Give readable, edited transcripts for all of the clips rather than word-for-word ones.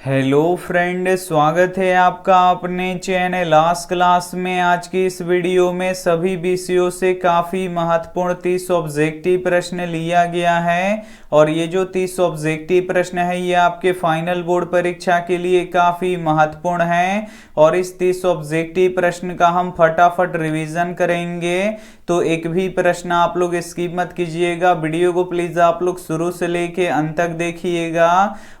Hello friend, स्वागत है आपका अपने चैनल आज क्लास में। आज की इस वीडियो में सभी विषयों से काफ़ी महत्वपूर्ण 30 ऑब्जेक्टिव प्रश्न लिया गया है और ये जो 30 ऑब्जेक्टिव प्रश्न है ये आपके फाइनल बोर्ड परीक्षा के लिए काफ़ी महत्वपूर्ण है और इस 30 ऑब्जेक्टिव प्रश्न का हम फटाफट रिवीजन करेंगे। तो एक भी प्रश्न आप लोग स्किप मत कीजिएगा, वीडियो को प्लीज़ आप लोग शुरू से लेके अंत तक देखिएगा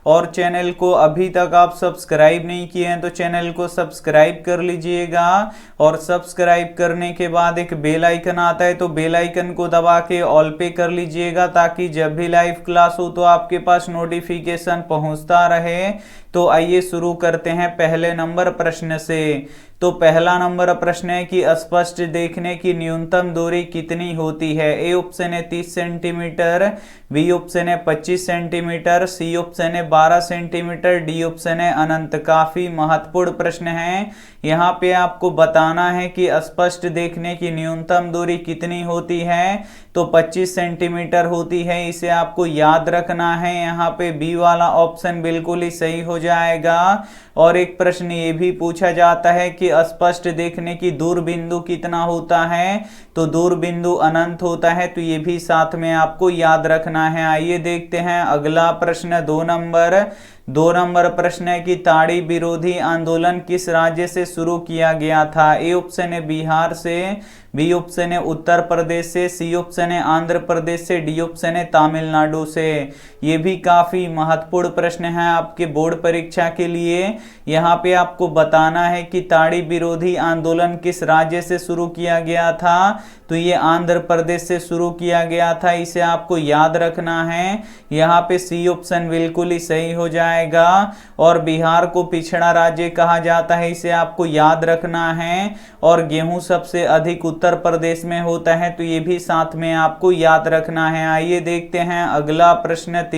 और चैनल को अभी तक आप सब्सक्राइब नहीं किए हैं तो चैनल को सब्सक्राइब कर लीजिएगा और सब्सक्राइब करने के बाद एक बेल आइकन आता है तो बेल आइकन को दबा के ऑल पे कर लीजिएगा ताकि जब भी लाइव क्लास हो तो आपके पास नोटिफिकेशन पहुंचता रहे। तो आइए शुरू करते हैं पहले नंबर प्रश्न से। तो पहला नंबर प्रश्न है कि स्पष्ट देखने की न्यूनतम दूरी कितनी होती है। ए ऑप्शन है 30 सेंटीमीटर, बी ऑप्शन है 25 सेंटीमीटर, सी ऑप्शन है 12 सेंटीमीटर, डी ऑप्शन है अनंत। काफी महत्वपूर्ण प्रश्न है। यहाँ पे आपको बताना है कि स्पष्ट देखने की न्यूनतम दूरी कितनी होती है, तो 25 सेंटीमीटर होती है, इसे आपको याद रखना है। यहाँ पे बी वाला ऑप्शन बिल्कुल ही सही हो जाएगा। और एक प्रश्न ये भी पूछा जाता है कि स्पष्ट देखने की दूर बिंदु कितना होता है, तो दूर बिंदु अनंत होता है, तो ये भी साथ में आपको याद रखना है। आइए देखते हैं अगला प्रश्न। दो नंबर प्रश्न है कि ताड़ी विरोधी आंदोलन किस राज्य से शुरू किया गया था। ए ऑप्शन है बिहार से, बी ऑप्शन है उत्तर प्रदेश से, सी ऑप्शन है आंध्र प्रदेश से, डी ऑप्शन है तमिलनाडु से। ये भी काफी महत्वपूर्ण प्रश्न है आपके बोर्ड परीक्षा के लिए। यहाँ पे आपको बताना है कि ताड़ी विरोधी आंदोलन किस राज्य से शुरू किया गया था, तो ये आंध्र प्रदेश से शुरू किया गया था, इसे आपको याद रखना है। यहाँ पे सी ऑप्शन बिल्कुल ही सही हो जाएगा। और बिहार को पिछड़ा राज्य कहा जाता है, इसे आपको याद रखना है। और गेहूं सबसे अधिक उत्तर प्रदेश में होता है, तो ये भी साथ में आपको याद रखना है। आइए देखते हैं अगला प्रश्न।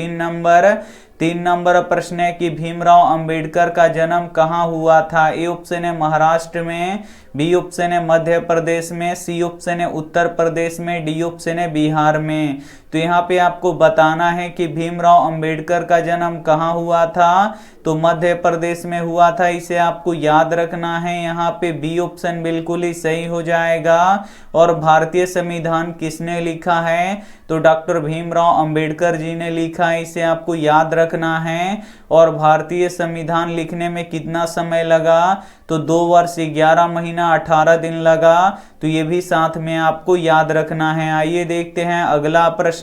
3 नंबर प्रश्न है कि भीमराव अंबेडकर का जन्म कहाँ हुआ था। ए ऑप्शन है महाराष्ट्र में, बी ऑप्शन है मध्य प्रदेश में, सी ऑप्शन है उत्तर प्रदेश में, डी ऑप्शन है बिहार में। तो यहाँ पे आपको बताना है कि भीमराव अंबेडकर का जन्म कहाँ हुआ था, तो मध्य प्रदेश में हुआ था, इसे आपको याद रखना है। यहाँ पे बी ऑप्शन बिल्कुल ही सही हो जाएगा। और भारतीय संविधान किसने लिखा है, तो डॉक्टर भीमराव अंबेडकर जी ने लिखा है, इसे आपको याद रखना है। और भारतीय संविधान लिखने में कितना समय लगा, तो 2 वर्ष 11 महीना 18 दिन लगा, तो ये भी साथ में आपको याद रखना है। आइए देखते हैं अगला प्रश्न।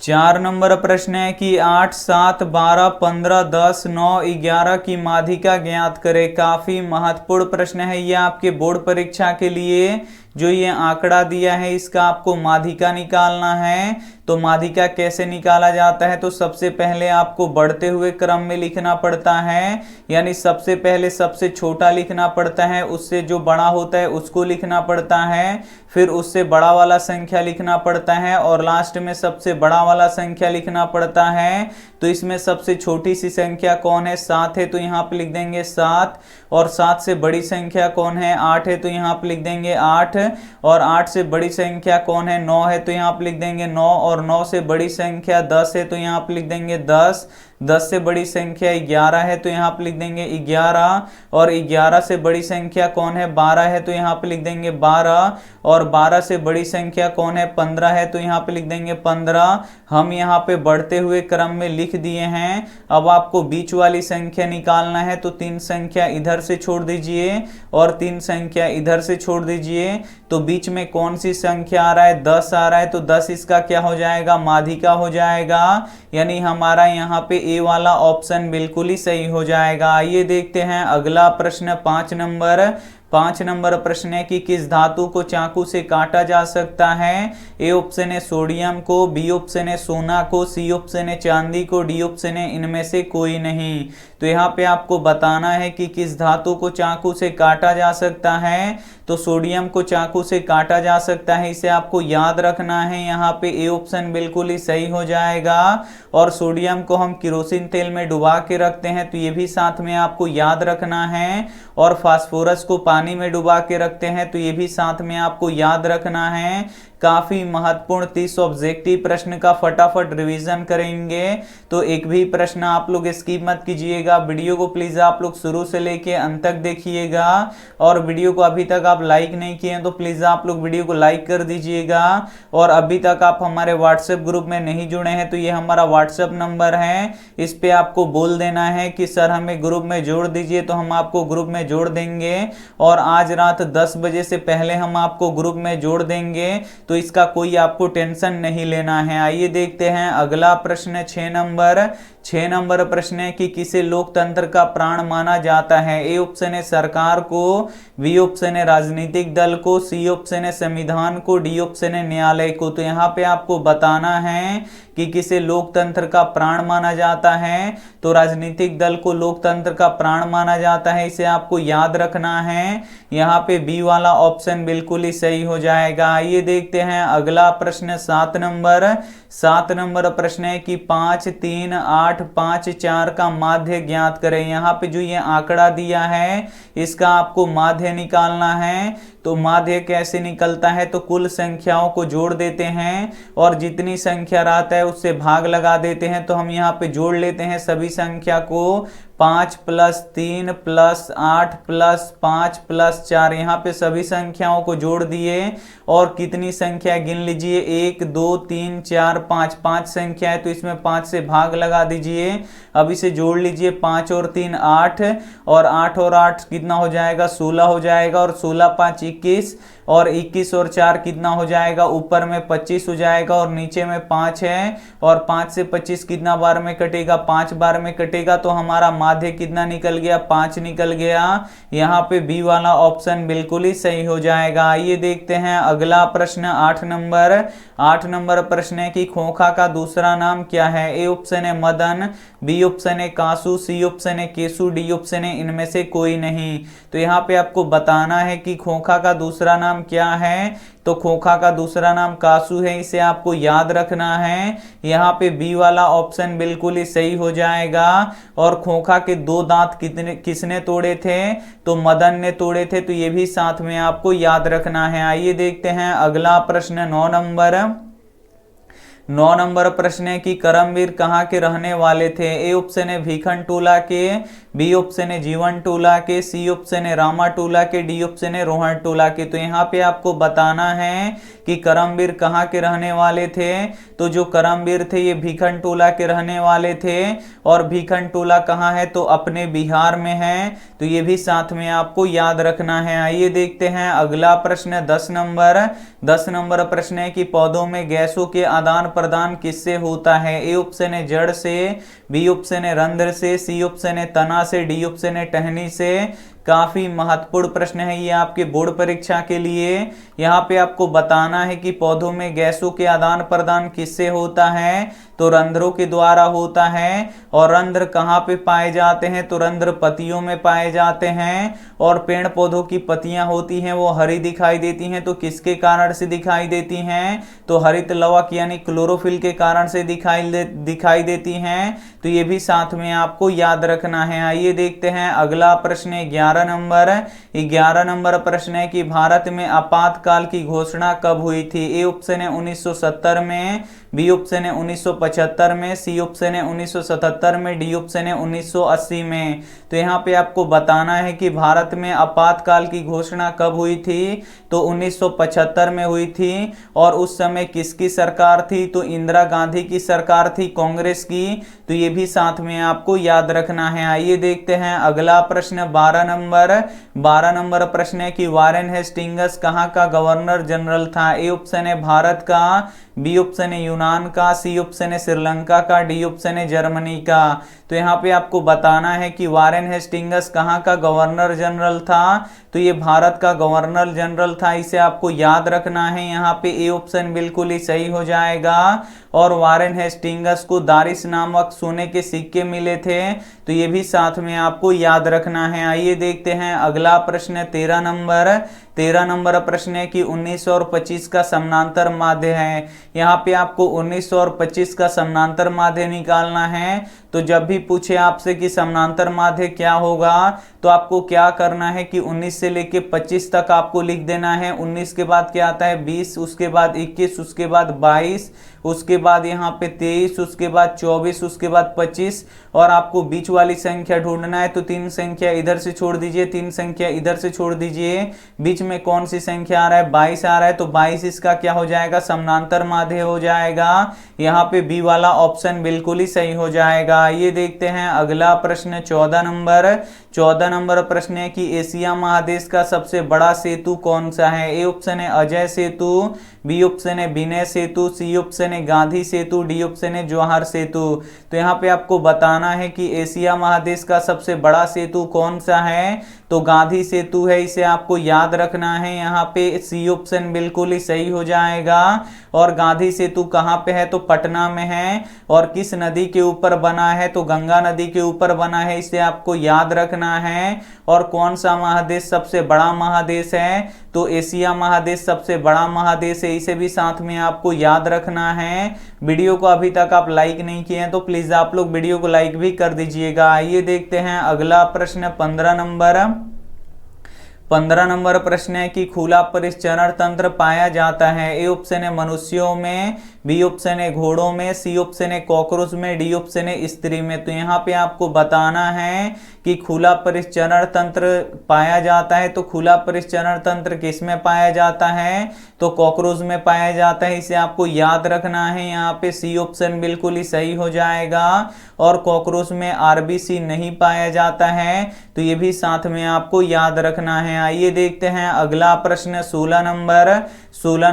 4 नंबर प्रश्न है कि 8, 7, 12, 15, 10, 9, 11 की माध्यिका ज्ञात करें। काफी महत्वपूर्ण प्रश्न है ये आपके बोर्ड परीक्षा के लिए। जो ये आंकड़ा दिया है इसका आपको माध्यिका निकालना है। तो माध्यिका कैसे निकाला जाता है, तो सबसे पहले आपको बढ़ते हुए क्रम में लिखना पड़ता है, यानी सबसे पहले सबसे छोटा लिखना पड़ता है, उससे जो बड़ा होता है उसको लिखना पड़ता है, फिर उससे बड़ा वाला संख्या लिखना पड़ता है और लास्ट में सबसे बड़ा वाला संख्या लिखना पड़ता है। तो इसमें सबसे छोटी सी संख्या कौन है, 7 है, तो यहाँ पे लिख देंगे 7। और 7 से बड़ी संख्या कौन है, 8 है, तो यहाँ पे लिख देंगे 8। और 8 से बड़ी संख्या कौन है, 9 है, तो यहाँ पे लिख देंगे 9। और 9 से बड़ी संख्या 10 है, तो यहाँ पे लिख देंगे 10। 10 से बड़ी संख्या 11 है, तो यहाँ पे लिख देंगे 11। और 11 से बड़ी संख्या कौन है, 12 है, तो यहाँ पे लिख देंगे 12। और 12 से बड़ी संख्या कौन है, 15 है, तो यहाँ पे लिख देंगे 15। हम यहाँ पे बढ़ते हुए क्रम में लिख दिए हैं। अब आपको बीच वाली संख्या निकालना है, तो 3 संख्या इधर से छोड़ दीजिए और 3 संख्या इधर से छोड़ दीजिए। तो बीच में कौन सी संख्या आ रहा है, 10 आ रहा है, तो 10 इसका क्या हो जाएगा, माध्यिका हो जाएगा। यानी हमारा यहाँ पे ए वाला ऑप्शन बिल्कुल ही सही हो जाएगा। आइए देखते हैं अगला प्रश्न। 5 नंबर प्रश्न है कि किस धातु को चाकू से काटा जा सकता है। ए ऑप्शन है सोडियम को, बी ऑप्शन है सोना को, सी ऑप्शन है चांदी को, डी ऑप्शन है इनमें से कोई नहीं। तो यहाँ पे आपको बताना है कि किस धातु को चाकू से काटा जा सकता है, तो सोडियम को चाकू से काटा जा सकता है, इसे आपको याद रखना है। यहाँ पे ए ऑप्शन बिल्कुल ही सही हो जाएगा। और सोडियम को हम केरोसिन तेल में डुबा के रखते हैं, तो ये भी साथ में आपको याद रखना है। और फास्फोरस को पानी में डुबा के रखते हैं, तो ये भी साथ में आपको याद रखना है। काफी महत्वपूर्ण 30 ऑब्जेक्टिव प्रश्न का फटाफट रिवीजन करेंगे। तो एक भी प्रश्न आप लोग स्किप मत कीजिएगा, वीडियो को प्लीज आप लोग शुरू से लेके अंत तक देखिएगा। और वीडियो को अभी तक आप लाइक नहीं किए हैं तो प्लीज आप लोग वीडियो को लाइक कर दीजिएगा। और अभी तक आप हमारे व्हाट्सएप ग्रुप में नहीं जुड़े हैं तो ये हमारा व्हाट्सएप नंबर है, इस पे आपको बोल देना है कि सर हमें ग्रुप में जोड़ दीजिए, तो हम आपको ग्रुप में जोड़ देंगे। और आज रात 10 बजे से पहले हम आपको ग्रुप में जोड़ देंगे, तो इसका कोई आपको टेंशन नहीं लेना है। आइए देखते हैं अगला प्रश्न 6 नंबर प्रश्न है कि किसे लोकतंत्र का प्राण माना जाता है। ए ऑप्शन है सरकार को, बी ऑप्शन है राजनीतिक दल को, सी ऑप्शन है संविधान को, डी ऑप्शन है न्यायालय को। तो यहाँ पे आपको बताना है कि किसे लोकतंत्र का प्राण माना जाता है। तो राजनीतिक दल को लोकतंत्र का प्राण माना जाता है, इसे आपको याद रखना है। यहाँ पे बी वाला ऑप्शन बिल्कुल ही सही हो जाएगा। आइए देखते हैं अगला प्रश्न 7 नंबर प्रश्न है कि 5 3 8 5 4 का माध्य ज्ञात करें। यहाँ पे जो ये आंकड़ा दिया है इसका आपको माध्य निकालना है। तो माध्य कैसे निकलता है, तो कुल संख्याओं को जोड़ देते हैं और जितनी संख्या रहता है उससे भाग लगा देते हैं। तो हम यहाँ पे जोड़ लेते हैं सभी संख्या को, 5 + 3 + 8 + 5 + 4। यहाँ पे सभी संख्याओं को जोड़ दिए और कितनी संख्या गिन लीजिए, 1 2 3 4 5 संख्या है तो इसमें 5 से भाग लगा दीजिए। अब इसे जोड़ लीजिए, 5 और 3 8 और 8 और 8 कितना हो जाएगा, 16 हो जाएगा। और 16 × 5 21 और 21 और 4 कितना हो जाएगा, ऊपर में 25 हो जाएगा और नीचे में 5 है। और 5 से 25 कितना बार में कटेगा, 5 बार में कटेगा। तो हमारा माध्य कितना निकल गया, 5 निकल गया। यहाँ पे बी वाला ऑप्शन बिल्कुल ही सही हो जाएगा। आइए देखते हैं अगला प्रश्न 8 नंबर प्रश्न है कि खोखा का दूसरा नाम क्या है। ए ऑप्शन है मदन, बी ऑप्शन है कासू, सी ऑप्शन है केसू, डी ऑप्शन है इनमें से कोई नहीं। तो यहाँ पे आपको बताना है कि खोखा का दूसरा नाम क्या है। तो खोखा का दूसरा नाम कासू है, इसे आपको याद रखना है। यहाँ पे बी वाला ऑप्शन बिल्कुल ही सही हो जाएगा। और खोखा के 2 दांत किसने तोड़े थे, तो मदन ने तोड़े थे, तो ये भी साथ में आपको याद रखना है। आइए देखते हैं अगला प्रश्न 9 नंबर प्रश्न है कि करमवीर कहाँ के रहने वाले थे। ए ऑप्शन है भीखन टोला के, बी ऑप्शन है जीवन टोला के, सी ऑप्शन है रामा टोला के, डी ऑप्शन है रोहन टोला के। तो यहाँ पे आपको बताना है कि करमवीर कहाँ के रहने वाले थे। तो जो करमवीर थे ये भीखन टोला के रहने वाले थे। और भीखन टोला कहाँ है, तो अपने बिहार में है। तो ये भी साथ में आपको याद रखना है। आइए देखते हैं अगला प्रश्न 10 नंबर प्रश्न है कि पौधों में गैसों के आदान प्रदान किससे होता है। ए ऑप्शन है जड़ से, बी ऑप्शन है रंध्र से, सी ऑप्शन है तना से, डी ऑप्शन है टहनी से। काफी महत्वपूर्ण प्रश्न है ये आपके बोर्ड परीक्षा के लिए। यहाँ पे आपको बताना है कि पौधों में गैसों के आदान प्रदान किससे होता है, तो रंध्रों के द्वारा होता है। और रंध्र कहाँ पे पाए जाते हैं, तो रंध्र पत्तियों में पाए जाते हैं। और पेड़ पौधों की पत्तियां होती हैं वो हरी दिखाई देती हैं, तो किसके कारण से दिखाई देती हैं, तो हरित लवक यानी क्लोरोफिल के कारण से दिखाई देती हैं। तो ये भी साथ में आपको याद रखना है। आइए देखते हैं अगला प्रश्न 11 नंबर प्रश्न है कि भारत में आपातकाल की घोषणा कब हुई थी। ए ऑप्शन है 1970 में, बी ऑप्शन है 1975 में, सी ऑप्शन है 1977 में, डी ऑप्शन है 1980 में। तो यहाँ पे आपको बताना है कि भारत में आपातकाल की घोषणा कब हुई थी, तो 1975 में हुई थी। और उस समय किसकी सरकार थी, तो इंदिरा गांधी की सरकार थी, कांग्रेस की। तो ये भी साथ में आपको याद रखना है। आइए देखते हैं अगला प्रश्न 12 नंबर प्रश्न है कि वारेन हेस्टिंग्स कहाँ का गवर्नर जनरल था। ए ऑप्शन है भारत का, बी ऑप्शन है यूनान का, सी ऑप्शन है श्रीलंका का, डी ऑप्शन है जर्मनी का। तो यहाँ पे आपको बताना है कि वारेन हेस्टिंग्स कहाँ का गवर्नर जनरल था, तो ये भारत का गवर्नर जनरल था, इसे आपको याद रखना है। यहाँ पे ए ऑप्शन बिल्कुल ही सही हो जाएगा। और वारेन हेस्टिंग्स को दारिस नामक सोने के सिक्के मिले थे, तो ये भी साथ में आपको याद रखना है। आइए देखते हैं अगला प्रश्न 13 नंबर प्रश्न है कि 19 और 25 का समानांतर माध्य है। यहाँ पे आपको 19 और 25 का समानांतर माध्य निकालना है। तो तो जब भी पूछे आपसे कि समानांतर माध्य क्या होगा तो आपको क्या करना है कि 19 से लेके 25 तक आपको लिख देना है। 19 के बाद क्या आता है 20, उसके बाद 21, उसके बाद 22, उसके बाद यहाँ पे 23, उसके बाद 24, उसके बाद 25 और आपको बीच वाली संख्या ढूंढना है। तो 3 संख्या इधर से छोड़ दीजिए, 3 संख्या इधर से छोड़ दीजिए, बीच में कौन सी संख्या आ रहा है 22 आ रहा है, तो 22 इसका क्या हो जाएगा समानांतर माध्य हो जाएगा। यहाँ पे बी वाला ऑप्शन बिल्कुल ही सही हो जाएगा। ये देखते हैं अगला प्रश्न 14 नंबर प्रश्न है कि एशिया महादेश का सबसे बड़ा सेतु कौन सा है। ए ऑप्शन है अजय सेतु, बी ऑप्शन है विनय सेतु, सी ऑप्शन है गांधी सेतु, डी ऑप्शन है जवाहर सेतु। तो यहाँ पे आपको बताना है कि एशिया महादेश का सबसे बड़ा सेतु कौन सा है, तो गांधी सेतु है, इसे आपको याद रखना है। यहाँ पे सी ऑप्शन बिल्कुल ही सही हो जाएगा। और गांधी सेतु कहाँ पे है, तो पटना में है। और किस नदी के ऊपर बना है, तो गंगा नदी के ऊपर बना है, इसे आपको याद रखना है। और कौन सा महादेश सबसे बड़ा महादेश है, तो एशिया महादेश सबसे बड़ा महादेश है, इसे भी साथ में आपको याद रखना है। वीडियो को अभी तक आप लाइक नहीं किए हैं तो प्लीज आप लोग वीडियो को लाइक भी कर दीजिएगा। आइए देखते हैं अगला प्रश्न 15 नंबर प्रश्न है कि खुला परिचरण तंत्र पाया जाता है। ए ऑप्शन है मनुष्यों में, बी ऑप्शन है घोड़ों में, सी ऑप्शन है कॉकरोच में, डी ऑप्शन है स्त्री में। तो यहाँ पे आपको बताना है कि खुला परिचरण तंत्र पाया जाता है, तो खुला परिचरण तंत्र किस में पाया जाता है, तो कॉकरोच में पाया जाता है, इसे आपको याद रखना है। यहाँ पे सी ऑप्शन बिल्कुल ही सही हो जाएगा। और कॉकरोच में आरबीसी नहीं पाया जाता है, तो ये भी साथ में आपको याद रखना है। आइए देखते हैं अगला प्रश्न 16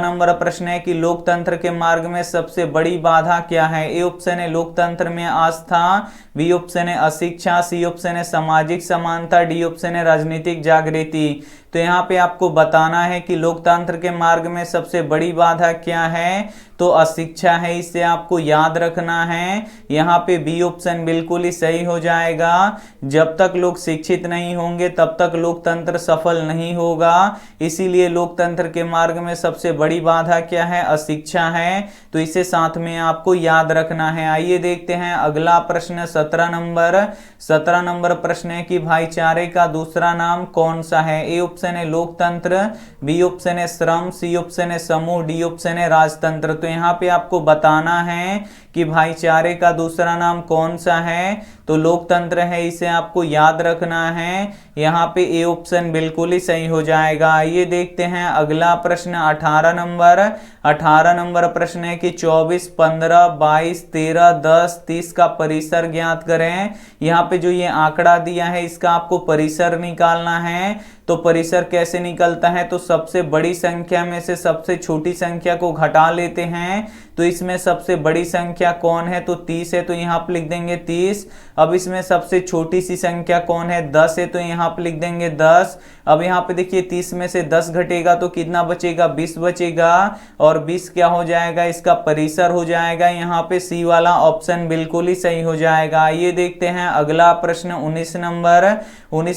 नंबर प्रश्न है कि लोकतंत्र के मार्ग में सबसे बड़ी बाधा क्या है। ए ऑप्शन है लोकतंत्र में आस्था, बी ऑप्शन है अशिक्षा, सी ऑप्शन है सामाजिक समानता, डी ऑप्शन है राजनीतिक जागृति। तो यहाँ पे आपको बताना है कि लोकतंत्र के मार्ग में सबसे बड़ी बाधा क्या है, तो अशिक्षा है, इसे आपको याद रखना है। यहाँ पे बी ऑप्शन बिल्कुल ही सही हो जाएगा। जब तक लोग शिक्षित नहीं होंगे तब तक लोकतंत्र सफल नहीं होगा, इसीलिए लोकतंत्र के मार्ग में सबसे बड़ी बाधा क्या है, अशिक्षा है, तो इसे साथ में आपको याद रखना है। आइए देखते हैं अगला प्रश्न 17 नंबर प्रश्न है कि भाईचारे का दूसरा नाम कौन सा है। ए ऑप्शन है लोकतंत्र, बी ऑप्शन है श्रम, सी ऑप्शन है समूह, डी ऑप्शन है राजतंत्र। तो यहाँ पे आपको बताना है कि भाईचारे का दूसरा नाम कौन सा है, तो लोकतंत्र है, इसे आपको याद रखना है। यहाँ पे ए ऑप्शन बिल्कुल ही सही हो जाएगा। आइए देखते हैं अगला प्रश्न 18 नंबर प्रश्न है कि 24, 15, 22, 13, 10, 30 का परिसर ज्ञात करें। यहाँ पे जो ये आंकड़ा दिया है इसका आपको परिसर निकालना है। तो परिसर कैसे निकलता है, तो सबसे बड़ी संख्या में से सबसे छोटी संख्या को घटा लेते हैं। तो इसमें सबसे बड़ी संख्या कौन है, तो 30 है, तो यहाँ पे लिख देंगे 30। अब इसमें सबसे छोटी सी संख्या कौन है, 10 है, तो यहाँ पे लिख देंगे 10। अब यहाँ पे देखिए 30 में से 10 घटेगा तो कितना बचेगा, 20 बचेगा। और 20 क्या हो जाएगा, इसका परिसर हो जाएगा। यहाँ पे सी वाला ऑप्शन बिल्कुल ही सही हो जाएगा। ये देखते हैं अगला प्रश्न 19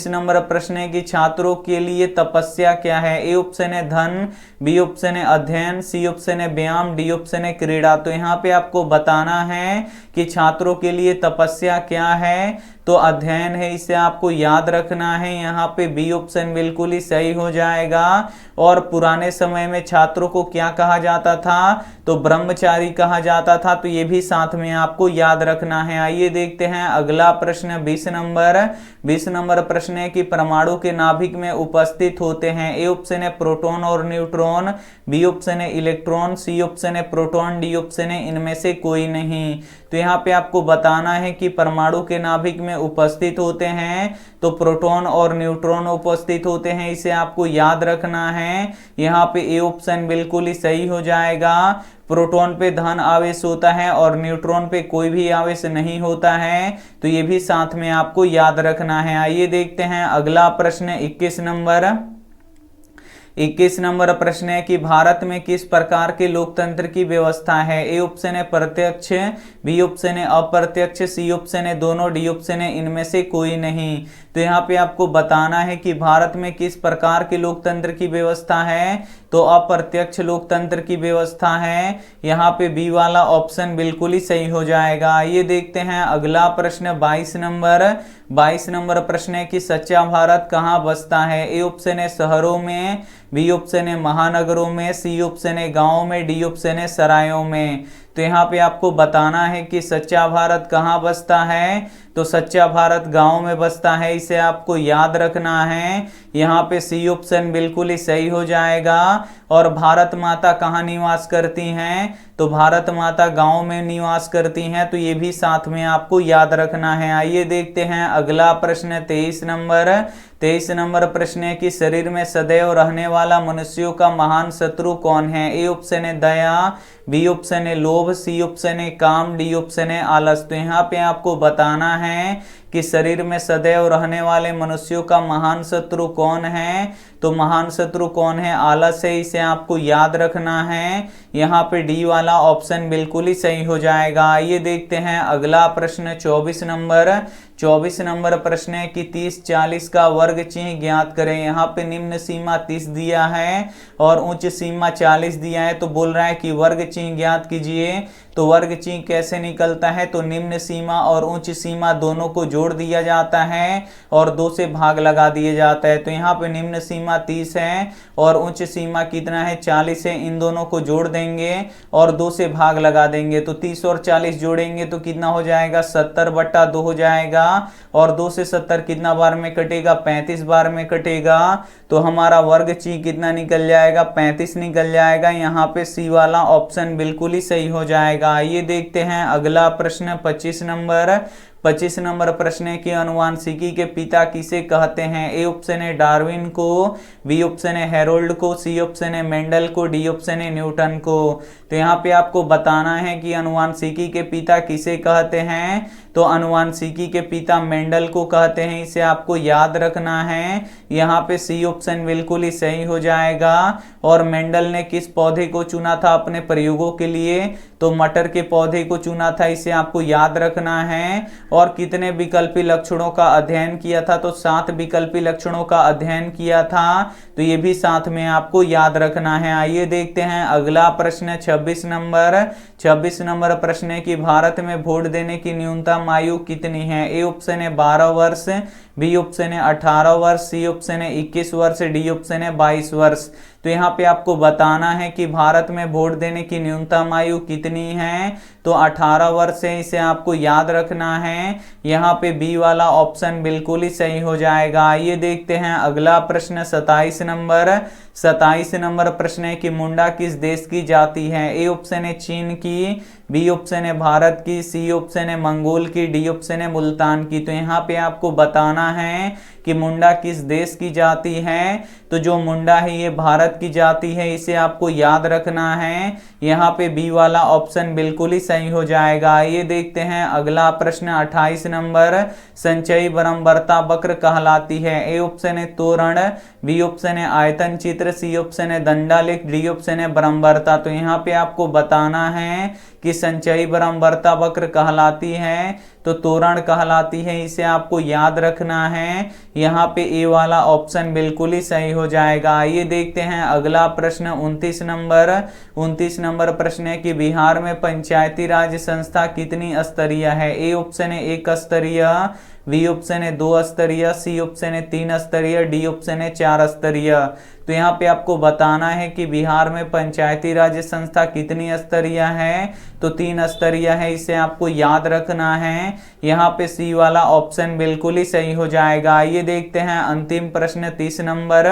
नंबर प्रश्न है कि छात्रों के लिए तपस्या क्या है। ए ऑप्शन है धन, बी ऑप्शन है अध्ययन, सी ऑप्शन है व्यायाम, डी ऑप्शन है क्रीड़ा। तो यहाँ पे आपको बताना है कि छात्रों के लिए तपस्या क्या है, तो अध्ययन है, इसे आपको याद रखना है। यहाँ पे बी ऑप्शन बिल्कुल ही सही हो जाएगा। और पुराने समय में छात्रों को क्या कहा जाता था, तो ब्रह्मचारी कहा जाता था, तो ये भी साथ में आपको याद रखना है। आइए देखते हैं अगला प्रश्न 20 नंबर प्रश्न है कि परमाणु के नाभिक में उपस्थित होते हैं। ए ऑप्शन है प्रोटॉन और न्यूट्रॉन, बी ऑप्शन है इलेक्ट्रॉन, सी ऑप्शन है प्रोटॉन, डी ऑप्शन है इनमें से कोई नहीं। तो यहाँ पे आपको बताना है कि परमाणु के नाभिक में उपस्थित होते हैं, तो प्रोटॉन और न्यूट्रॉन उपस्थित होते हैं, इसे आपको याद रखना है। यहाँ पे ए ऑप्शन बिल्कुल ही सही हो जाएगा। प्रोटॉन पे धन आवेश होता है और न्यूट्रॉन पे कोई भी आवेश नहीं होता है, तो ये भी साथ में आपको याद रखना है। आइए देखते हैं अगला प्रश्न 21 नंबर प्रश्न है कि भारत में किस प्रकार के लोकतंत्र की व्यवस्था है। ए ऑप्शन है प्रत्यक्ष, बी ऑप्शन है अप्रत्यक्ष, सी ऑप्शन है दोनों, डी ऑप्शन है इनमें से कोई नहीं। तो यहाँ पे आपको बताना है कि भारत में किस प्रकार के लोकतंत्र की व्यवस्था है, तो अप्रत्यक्ष लोकतंत्र की व्यवस्था है। यहाँ पे बी वाला ऑप्शन बिल्कुल ही सही हो जाएगा। आइए देखते हैं अगला प्रश्न 22 नंबर। 22 नंबर प्रश्न है कि सच्चा भारत कहाँ बसता है? ए ऑप्शन है शहरों में, बी ऑप्शन है महानगरों में, सी ऑप्शन है गाँव में, डी ऑप्शन है सरायों में। तो यहाँ पे आपको बताना है कि सच्चा भारत कहाँ बसता है। तो सच्चा भारत गांव में बसता है, इसे आपको याद रखना है। यहाँ पे सी ऑप्शन बिल्कुल ही सही हो जाएगा। और भारत माता कहाँ निवास करती हैं? तो भारत माता गांव में निवास करती हैं, तो ये भी साथ में आपको याद रखना है। आइए देखते हैं अगला प्रश्न 23 नंबर। 23 नंबर प्रश्न है कि शरीर में सदैव रहने वाला मनुष्यों का महान शत्रु कौन है? ए ऑप्शन है दया, बी ऑप्शन है लोभ, सी ऑप्शन है काम, डी ऑप्शन है आलस। तो यहाँ पे आपको बताना है कि शरीर में सदैव रहने वाले मनुष्यों का महान शत्रु कौन है। तो महान शत्रु कौन है? आलस है, इसे आपको याद रखना है। यहाँ पे डी वाला ऑप्शन बिल्कुल ही सही हो जाएगा। आइए देखते हैं अगला प्रश्न 24 नंबर। 24 नंबर प्रश्न है कि 30 40 का वर्ग चिन्ह ज्ञात करें। यहाँ पे निम्न सीमा 30 दिया है और उच्च सीमा 40 दिया है, तो बोल रहा है कि वर्ग चिन्ह ज्ञात कीजिए। तो वर्ग चिन्ह कैसे निकलता है? तो निम्न सीमा और उच्च सीमा दोनों को जोड़ दिया जाता है और 2 से भाग लगा दिया जाता है। तो यहाँ पे निम्न सीमा 30 है और उच्च सीमा कितना है? 40 है। इन दोनों को जोड़ देंगे और 2 से भाग लगा देंगे। तो 30 और 40 जोड़ेंगे तो कितना हो जाएगा? 70/2 हो जाएगा। और 2 से 70 कितना बार में कटेगा? 35 बार में कटेगा। तो हमारा वर्ग चिन्ह कितना निकल जाएगा? 35 निकल जाएगा। यहाँ पे सी वाला ऑप्शन बिल्कुल ही सही हो जाएगा। आइए देखते हैं अगला प्रश्न 25 नंबर। 25 नंबर प्रश्न है कि अनुवांशिकी के पिता किसे कहते हैं? ए ऑप्शन है डार्विन को, बी ऑप्शन है हेरोल्ड को, सी ऑप्शन है मेंडल को, डी ऑप्शन है न्यूटन को। तो यहाँ पे आपको बताना है कि अनुवांशिकी के पिता किसे कहते हैं। तो अनुवांशिकी के पिता मेंडल को कहते हैं, इसे आपको याद रखना है। यहाँ पे सी ऑप्शन बिल्कुल ही सही हो जाएगा। और मेंडल ने किस पौधे को चुना था अपने प्रयोगों के लिए? तो मटर के पौधे को चुना था, इसे आपको याद रखना है। और कितने विकल्पी लक्षणों का अध्ययन किया था? तो 7 विकल्पी लक्षणों का अध्ययन किया था, तो ये भी साथ में आपको याद रखना है। आइए देखते हैं अगला प्रश्न 26 नंबर। 26 नंबर प्रश्न है कि भारत में वोट देने की न्यूनतम आयु कितनी है? ए ऑप्शन है 12 वर्ष, बी ऑप्शन है 18 वर्ष, सी ऑप्शन है 21 वर्ष, डी ऑप्शन है 22 वर्ष। तो यहाँ पे आपको बताना है कि भारत में वोट देने की न्यूनतम आयु कितनी है। तो 18 वर्ष है, इसे आपको याद रखना है। यहाँ पे बी वाला ऑप्शन बिल्कुल ही सही हो जाएगा। आइए देखते हैं अगला प्रश्न 27 नंबर। 27 नंबर प्रश्न है कि मुंडा किस देश की जाति है? ए ऑप्शन है चीन की, बी ऑप्शन है भारत की, सी ऑप्शन है मंगोल की, डी ऑप्शन है मुल्तान की। तो यहाँ पे आपको बताना है कि मुंडा किस देश की जाति है। तो जो मुंडा है ये भारत की जाति है, इसे आपको याद रखना है। यहाँ पे बी वाला ऑप्शन बिल्कुल ही सही हो जाएगा। आइए देखते हैं अगला प्रश्न 28 नंबर। संचयी बारंबारता वक्र कहलाती है? ए ऑप्शन है तोरण, बी ऑप्शन है आयतन चित्र, सी ऑप्शन है दंडालेख, डी ऑप्शन है बारंबारता। तो यहाँ पे आपको बताना है कि संचयी बारंबारता वक्र कहलाती है तो तोरण कहलाती है, इसे आपको याद रखना है। यहाँ पे ए वाला ऑप्शन बिल्कुल ही सही हो जाएगा। आइए देखते हैं अगला प्रश्न 29 नंबर। 29 नंबर प्रश्न है कि बिहार में पंचायती राज संस्था कितनी स्तरीय है? ए ऑप्शन है 1 स्तरीय, बी ऑप्शन है 2 स्तरीय, सी ऑप्शन है 3 स्तरीय, डी ऑप्शन है 4 स्तरीय। तो यहाँ पे आपको बताना है कि बिहार में पंचायती राज संस्था कितनी स्तरीय है। तो 3 स्तरीय है, इसे आपको याद रखना है। यहाँ पे सी वाला ऑप्शन बिल्कुल ही सही हो जाएगा। आइए देखते हैं अंतिम प्रश्न 30 नंबर।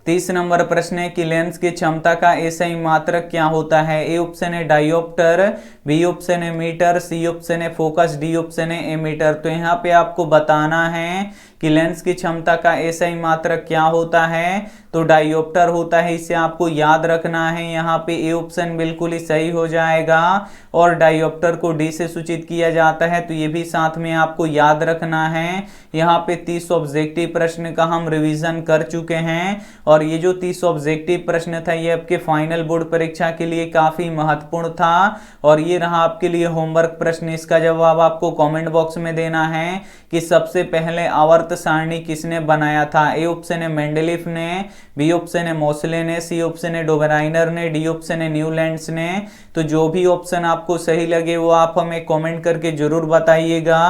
30 नंबर प्रश्न है कि लेंस की क्षमता का एसआई मात्रक क्या होता है? ए ऑप्शन है डायोप्टर, बी ऑप्शन है मीटर, सी ऑप्शन है फोकस, डी ऑप्शन है एमीटर। तो यहाँ पे आपको बताना है कि लेंस की क्षमता का एसआई मात्रक क्या होता है। तो डायोप्टर होता है, इसे आपको याद रखना है। यहाँ पे ए ऑप्शन बिल्कुल ही सही हो जाएगा। और डायोप्टर को डी से सूचित किया जाता है, तो ये भी साथ में आपको याद रखना है। यहाँ पे 30 ऑब्जेक्टिव प्रश्न का हम रिवीजन कर चुके हैं और ये जो 30 ऑब्जेक्टिव प्रश्न था ये आपके फाइनल बोर्ड परीक्षा के लिए काफी महत्वपूर्ण था। और ये रहा आपके लिए होमवर्क प्रश्न। इसका जवाब आपको कमेंट बॉक्स में देना है कि सबसे पहले आवर्त अर्थ सारणी किसने बनाया था? ए ऑप्शन है मेंडलीफ ने, बी ऑप्शन है मोसले ने, सी ऑप्शन है डोबराइनर ने, डी ऑप्शन है न्यूलैंड्स ने। तो जो भी ऑप्शन आपको सही लगे वो आप हमें कमेंट करके जरूर बताइएगा।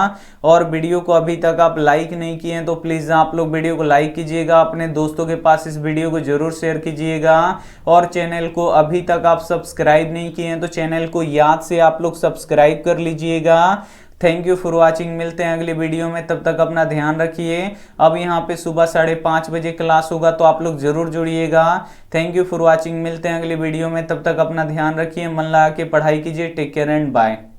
और वीडियो को अभी तक आप लाइक नहीं किए हैं तो प्लीज आप लोग वीडियो को लाइक कीजिएगा, अपने दोस्तों के पास इस वीडियो को जरूर शेयर कीजिएगा। और चैनल को अभी तक आप सब्सक्राइब नहीं किए हैं तो चैनल को याद से आप लोग सब्सक्राइब कर लीजिएगा। थैंक यू फॉर वॉचिंग, मिलते हैं अगली वीडियो में, तब तक अपना ध्यान रखिए। अब यहाँ पे सुबह 5:30 बजे क्लास होगा तो आप लोग जरूर जुड़िएगा। थैंक यू फॉर वॉचिंग, मिलते हैं अगली वीडियो में, तब तक अपना ध्यान रखिए, मन लगा के पढ़ाई कीजिए। Take care and bye.